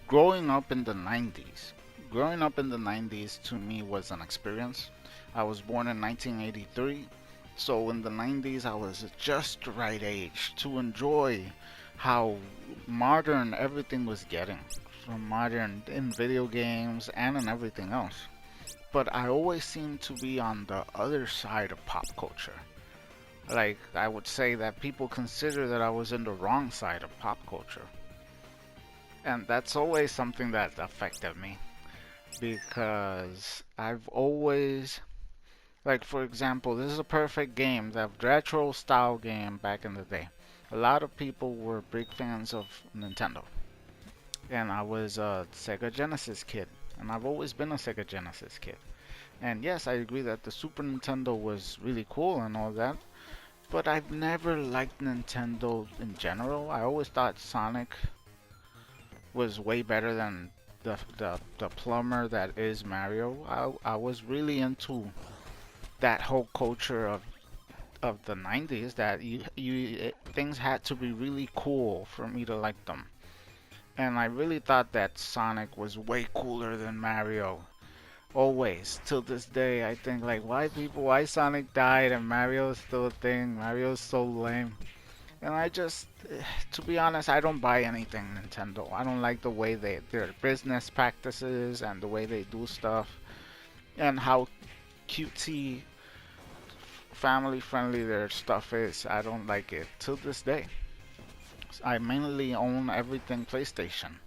Growing up in the 90s. Growing up in the 90s to me was an experience. I was born in 1983, so in the 90s I was just the right age to enjoy how modern everything was getting. From modern in video games and in everything else. But I always seemed to be on the other side of pop culture. Like, I would say that people consider that I was in the wrong side of pop culture. And that's always something that affected me because I've always, like, for example, this is a perfect game, the retro style game back in the day. A lot of people were big fans of Nintendo, and I was a Sega Genesis kid, and I've always been a Sega Genesis kid. And yes, I agree that the Super Nintendo was really cool and all that, but I've never liked Nintendo in general. I always thought Sonic was way better than the plumber that is Mario. I was really into that whole culture of the 90s that things had to be really cool for me to like them. And I really thought that Sonic was way cooler than Mario. Always, till this day, I think like why Sonic died and Mario is still a thing. Mario's so lame. And I just, to be honest, I don't buy anything Nintendo. I don't like the way their business practices and the way they do stuff and how cutesy, family friendly their stuff is. I don't like it till this day. I mainly own everything PlayStation.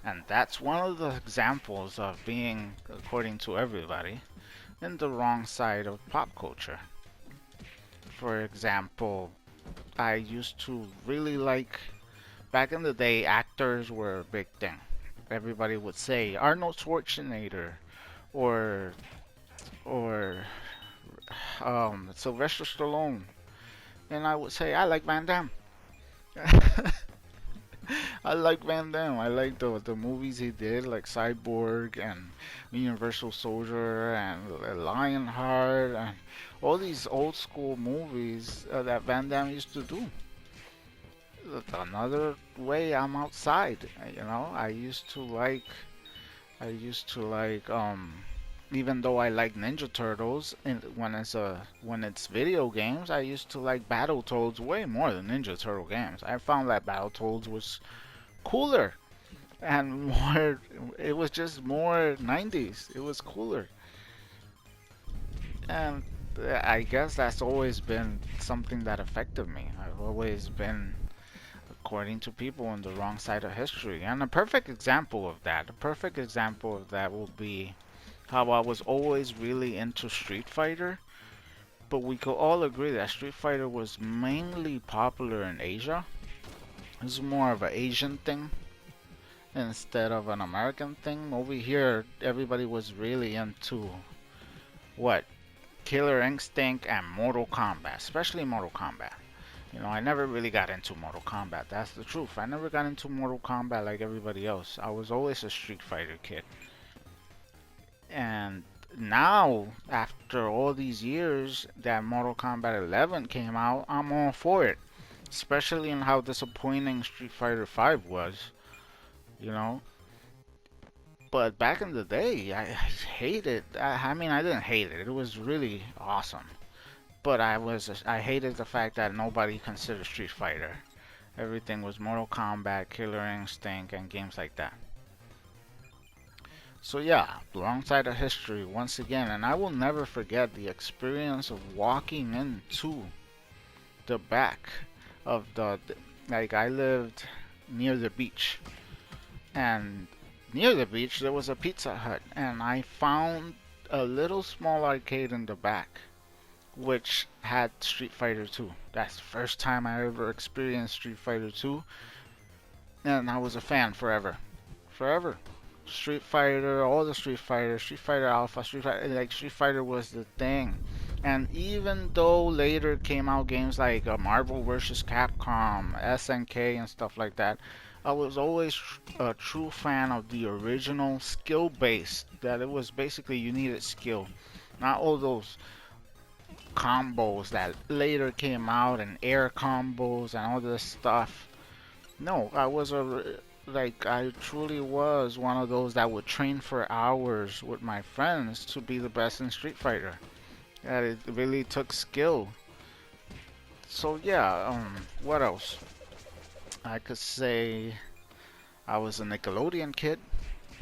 And that's one of the examples of being, according to everybody, in the wrong side of pop culture. For example, I used to really like, back in the day, actors were a big thing. Everybody would say Arnold Schwarzenegger or or Sylvester Stallone, and I would say I like Van Damme. I like Van Damme. I like the movies he did, like Cyborg and Universal Soldier and Lionheart and all these old school movies that Van Damme used to do. Another way I'm outside, you know. I used to like even though I like Ninja Turtles and when it's video games, I used to like Battletoads way more than Ninja Turtle games. I found that Battletoads was cooler and more, it was just more 90s. It was cooler. And I guess that's always been something that affected me. I've always been, according to people, on the wrong side of history. And a perfect example of that will be how I was always really into Street Fighter, but we could all agree that Street Fighter was mainly popular in Asia. It's more of an Asian thing instead of an American thing. Over here, everybody was really into what? Killer Instinct and Mortal Kombat, especially Mortal Kombat. You know, I never really got into Mortal Kombat. That's the truth. I never got into Mortal Kombat like everybody else. I was always a Street Fighter kid. And now, after all these years that Mortal Kombat 11 came out, I'm all for it. Especially in how disappointing Street Fighter 5 was, you know. But back in the day, I hated. I mean, I didn't hate it. It was really awesome. But I hated the fact that nobody considered Street Fighter. Everything was Mortal Kombat, Killer Instinct, and games like that. So yeah, wrong side of history once again, and I will never forget the experience of walking into the back of like I lived near the beach, and near the beach there was a Pizza Hut, and I found a little small arcade in the back. which had Street Fighter 2. That's the first time I ever experienced Street Fighter 2, and I was a fan forever. Forever. Street Fighter, all the Street Fighter, Street Fighter Alpha, Street Fighter, like Street Fighter was the thing. And even though later came out games like Marvel vs. Capcom, SNK, and stuff like that, I was always a true fan of the original skill based. That it was basically you needed skill, not all those combos that later came out and air combos and all this stuff. No, I truly was one of those that would train for hours with my friends to be the best in Street Fighter. That it really took skill. So yeah, what else? I could say I was a Nickelodeon kid.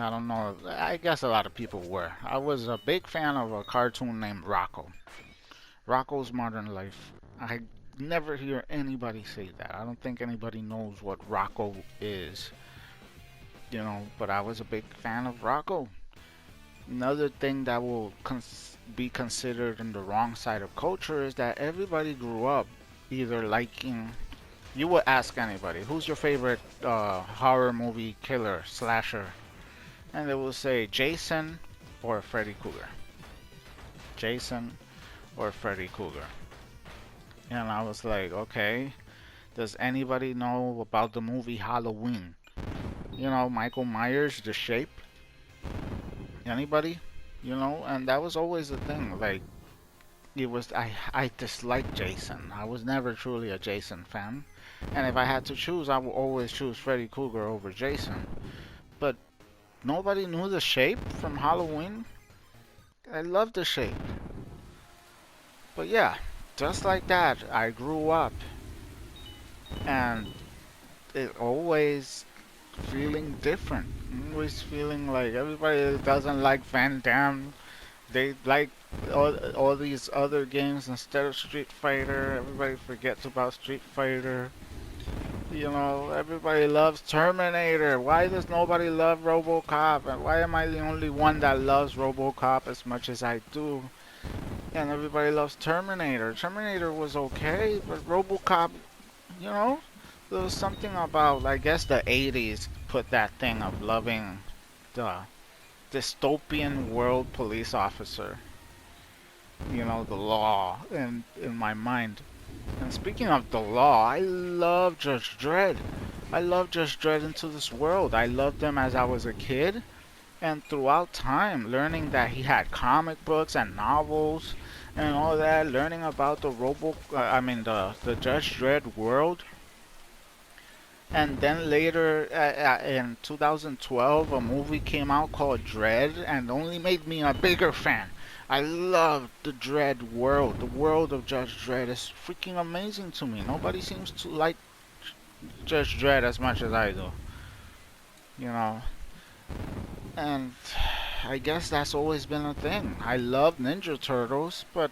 I don't know. I guess a lot of people were. I was a big fan of a cartoon named Rocco. Rocco's Modern Life. I never hear anybody say that. I don't think anybody knows what Rocco is. But I was a big fan of Rocco. Another thing that will be considered on the wrong side of culture is that everybody grew up either liking. You would ask anybody, who's your favorite horror movie killer, slasher? And they will say Jason or Freddy Krueger. Jason or Freddy Krueger. And I was like, okay, does anybody know about the movie Halloween? Michael Myers, The Shape. Anybody? And that was always the thing. Like, I disliked Jason. I was never truly a Jason fan. And if I had to choose, I would always choose Freddy Krueger over Jason. But nobody knew The Shape from Halloween. I love The Shape. But yeah, just like that, I grew up. And it always feeling different. Always feeling like everybody doesn't like Van Damme. They like all these other games instead of Street Fighter. Everybody forgets about Street Fighter. Everybody loves Terminator. Why does nobody love RoboCop? And why am I the only one that loves RoboCop as much as I do? And everybody loves Terminator. Terminator was okay, but RoboCop, there was something about, I guess the 80s put that thing of loving the dystopian world police officer. The law in my mind. And speaking of the law, I love Judge Dredd. I love Judge Dredd Into This World. I loved him as I was a kid. And throughout time, learning that he had comic books and novels and all that, learning about the the Judge Dredd world. And then later, in 2012, a movie came out called Dredd, and only made me a bigger fan. I love the Dredd world. The world of Judge Dredd is freaking amazing to me. Nobody seems to like Judge Dredd as much as I do. And I guess that's always been a thing. I love Ninja Turtles, but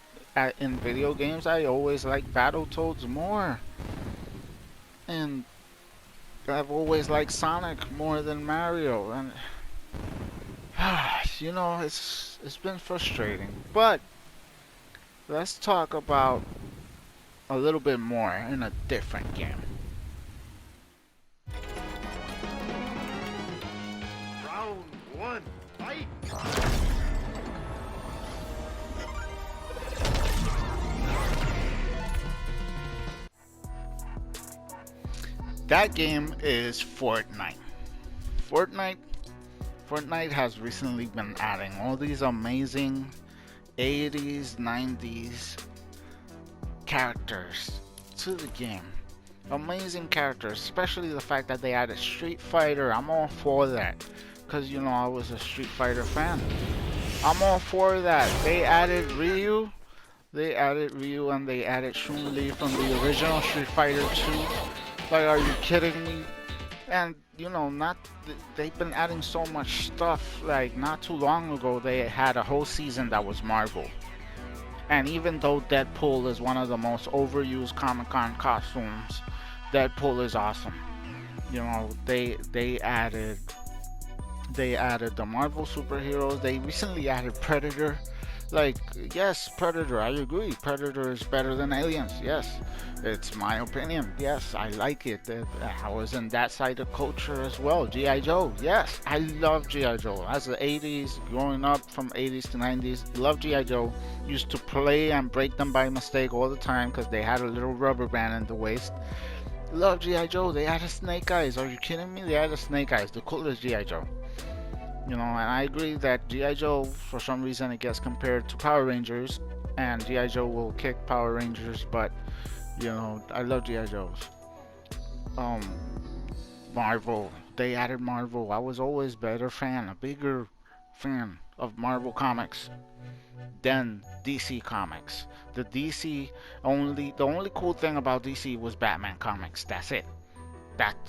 in video games, I always like Battletoads more. And I've always liked Sonic more than Mario, and it's been frustrating. But let's talk about a little bit more in a different game. Round one, fight! That game is Fortnite. Fortnite has recently been adding all these amazing 80s, 90s characters to the game. Amazing characters, especially the fact that they added Street Fighter. I'm all for that, because I was a Street Fighter fan. I'm all for that. They added Ryu, and they added Chun-Li from the original Street Fighter 2. Like, are you kidding me? And they've been adding so much stuff. Like, not too long ago, they had a whole season that was Marvel. And even though Deadpool is one of the most overused Comic-Con costumes, Deadpool is awesome. They added the Marvel superheroes. They recently added Predator. Like, yes, Predator, I agree. Predator is better than Aliens. Yes, it's my opinion. Yes, I like it. I was in that side of culture as well. G.I. Joe, yes, I love G.I. Joe. As the 80s, growing up from 80s to 90s, love G.I. Joe. Used to play and break them by mistake all the time because they had a little rubber band in the waist. Love G.I. Joe. They had a snake eyes. Are you kidding me? They had a snake eyes. The coolest G.I. Joe. And I agree that G.I. Joe, for some reason, it gets compared to Power Rangers, and G.I. Joe will kick Power Rangers, but, I love G.I. Joes. Um, Marvel, they added Marvel. I was always a bigger fan of Marvel Comics than DC Comics. The only cool thing about DC was Batman Comics. That's it.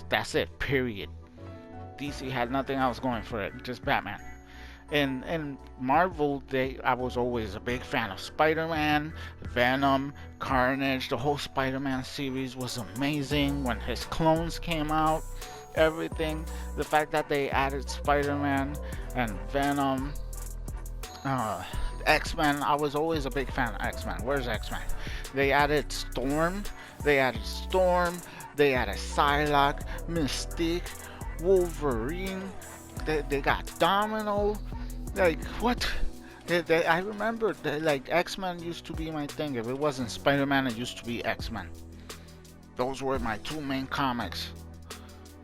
That's it, period. DC had nothing else going for it, just Batman. And Marvel, I was always a big fan of Spider-Man, Venom, Carnage. The whole Spider-Man series was amazing when his clones came out. Everything, the fact that they added Spider-Man and Venom, uh, X-Men. I was always a big fan of X-Men. Where's X-Men? They added Storm. They added Storm. They added Psylocke, Mystique, Wolverine. They got Domino. Like, what? I remember like X-Men used to be my thing. If it wasn't Spider-Man, it used to be X-Men. Those were my two main comics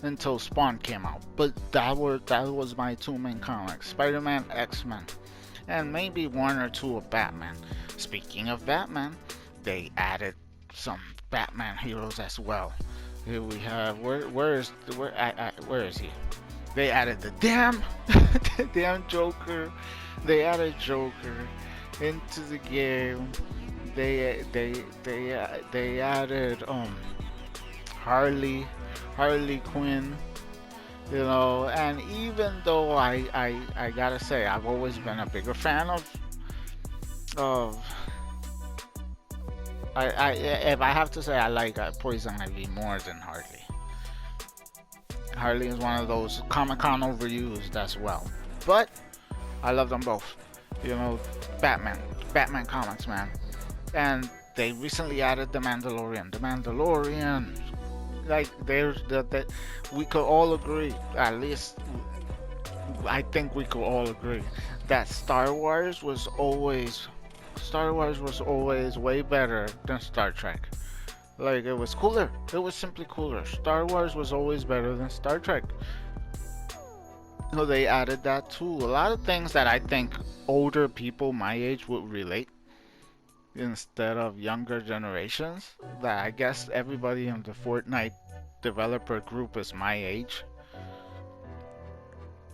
until Spawn came out. But that was my two main comics: Spider-Man, X-Men, and maybe one or two of Batman. Speaking of Batman, they added some Batman heroes as well. Here we have where is he? They added the the damn Joker. They added Joker into the game. They added Harley Quinn. And even though I gotta say I've always been a bigger fan of if I have to say I like Poison Ivy more than Harley. Harley is one of those Comic-Con overused as well. But I love them both. Batman comics, man. And they recently added the Mandalorian. Like, we could all agree, at least I think we could all agree, that Star Wars was always way better than Star Trek. Like, it was cooler. It was simply cooler. Star Wars was always better than Star Trek. So they added that too. A lot of things that I think older people my age would relate instead of younger generations. That I guess everybody in the Fortnite developer group is my age.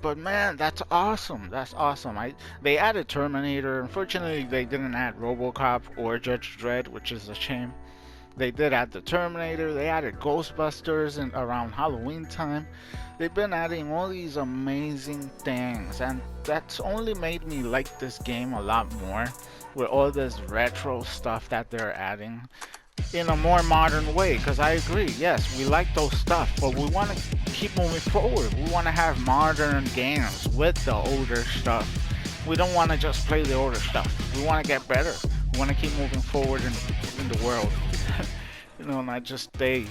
But man, that's awesome. That's awesome. They added Terminator. Unfortunately, they didn't add RoboCop or Judge Dredd, which is a shame. They did add the Terminator. They added Ghostbusters around Halloween time. They've been adding all these amazing things, and that's only made me like this game a lot more with all this retro stuff that they're adding in a more modern way. Because I agree, yes, we like those stuff, but we want to keep moving forward. We want to have modern games with the older stuff. We don't want to just play the older stuff. We want to get better. We want to keep moving forward in the world. Not just stay.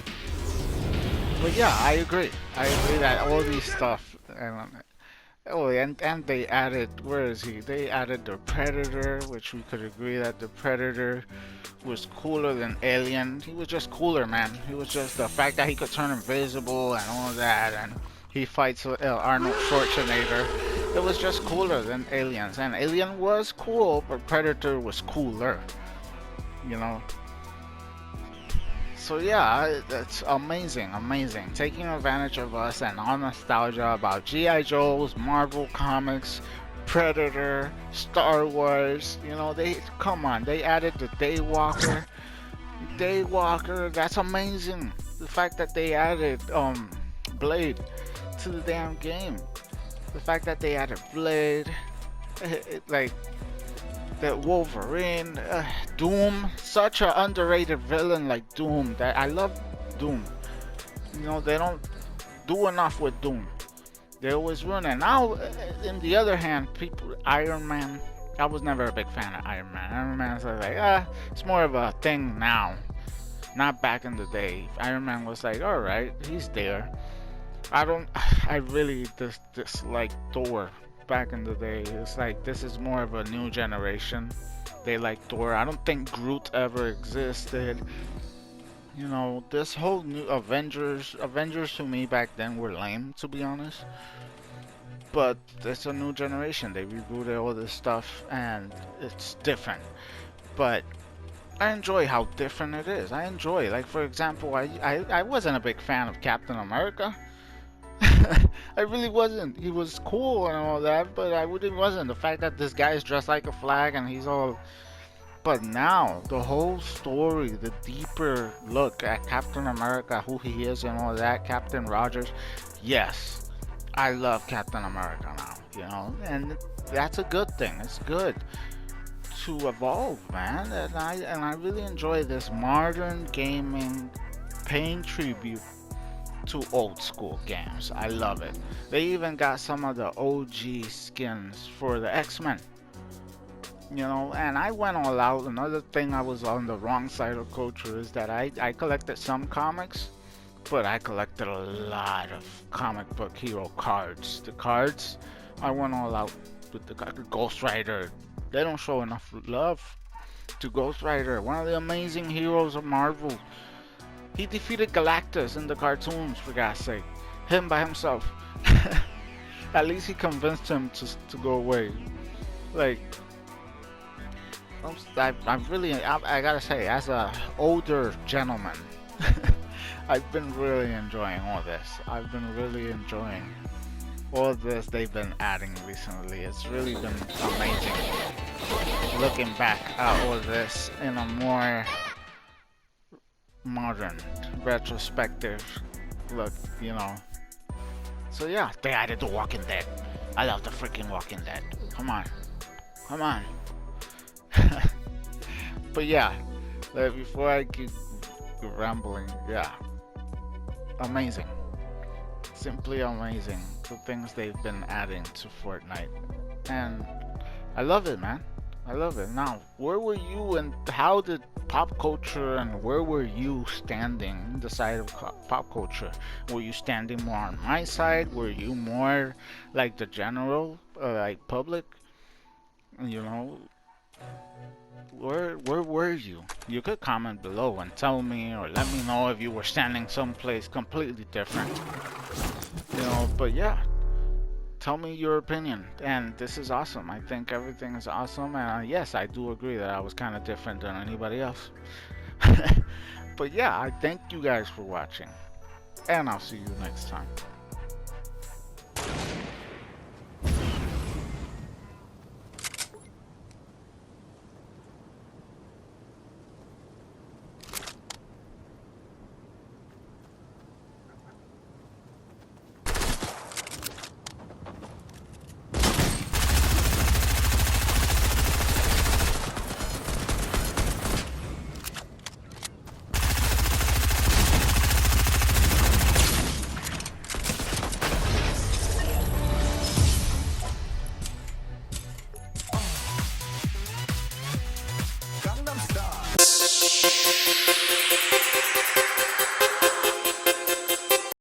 But yeah, I agree. I agree that all these stuff, and they added, where is he? They added the Predator, which we could agree that the Predator was cooler than Alien. He was just cooler, man. He was just the fact that he could turn invisible and all that, and he fights with Arnold Schwarzenegger. It was just cooler than Aliens, and Alien was cool, but Predator was cooler. So yeah, that's amazing. Taking advantage of us and our nostalgia about G.I. Joe's, Marvel Comics, Predator, Star Wars. They added the Daywalker. That's amazing. The fact that they added Blade to the damn game. The fact that they added Blade, like that Wolverine, Doom, such an underrated villain like Doom. That I love Doom. They don't do enough with Doom. They always run. And now, in the other hand, Iron Man. I was never a big fan of Iron Man. Iron Man's like, ah, it's more of a thing now, not back in the day. Iron Man was like, all right, he's there. I don't, I really dislike Thor back in the day. It's like this is more of a new generation. They like Thor. I don't think Groot ever existed. You know, this whole new Avengers to me back then were lame, to be honest. But it's a new generation. They rebooted all this stuff and it's different. But I enjoy how different it is. I enjoy, like for example, I wasn't a big fan of Captain America. I really wasn't. He was cool and all that, but I really wasn't. The fact that this guy is dressed like a flag and he's all. But now, the whole story, the deeper look at Captain America, who he is and all that, Captain Rogers, yes, I love Captain America now, you know, and that's a good thing. It's good to evolve, man, and I really enjoy this modern gaming paying tribute to old school games. I love it. They even got some of the OG skins for the X-Men. You know, and I went all out. Another thing I was on the wrong side of culture is that I collected some comics, but I collected a lot of comic book hero cards. The cards, I went all out with the Ghost Rider. They don't show enough love to Ghost Rider, one of the amazing heroes of Marvel. He defeated Galactus in the cartoons, for God's sake. Him by himself. At least he convinced him to go away. Like, I gotta say, as a older gentleman, I've been really enjoying all this. I've been really enjoying all this they've been adding recently. It's really been amazing looking back at all this in a more modern, retrospective look, you know. So yeah, they added The Walking Dead. I love the freaking Walking Dead. Come on. Come on. But yeah, before I keep rambling, yeah, amazing, simply amazing the things they've been adding to Fortnite, and I love it, man. I love it. Now, where were you and how did pop culture and where were you standing the side of pop culture? Were you standing more on my side? Were you more like the general, like public? You know, where were you? You could comment below and tell me or let me know if you were standing someplace completely different. You know, but yeah, tell me your opinion. And this is awesome. I think everything is awesome. And yes, I do agree that I was kind of different than anybody else. But yeah, I thank you guys for watching. And I'll see you next time.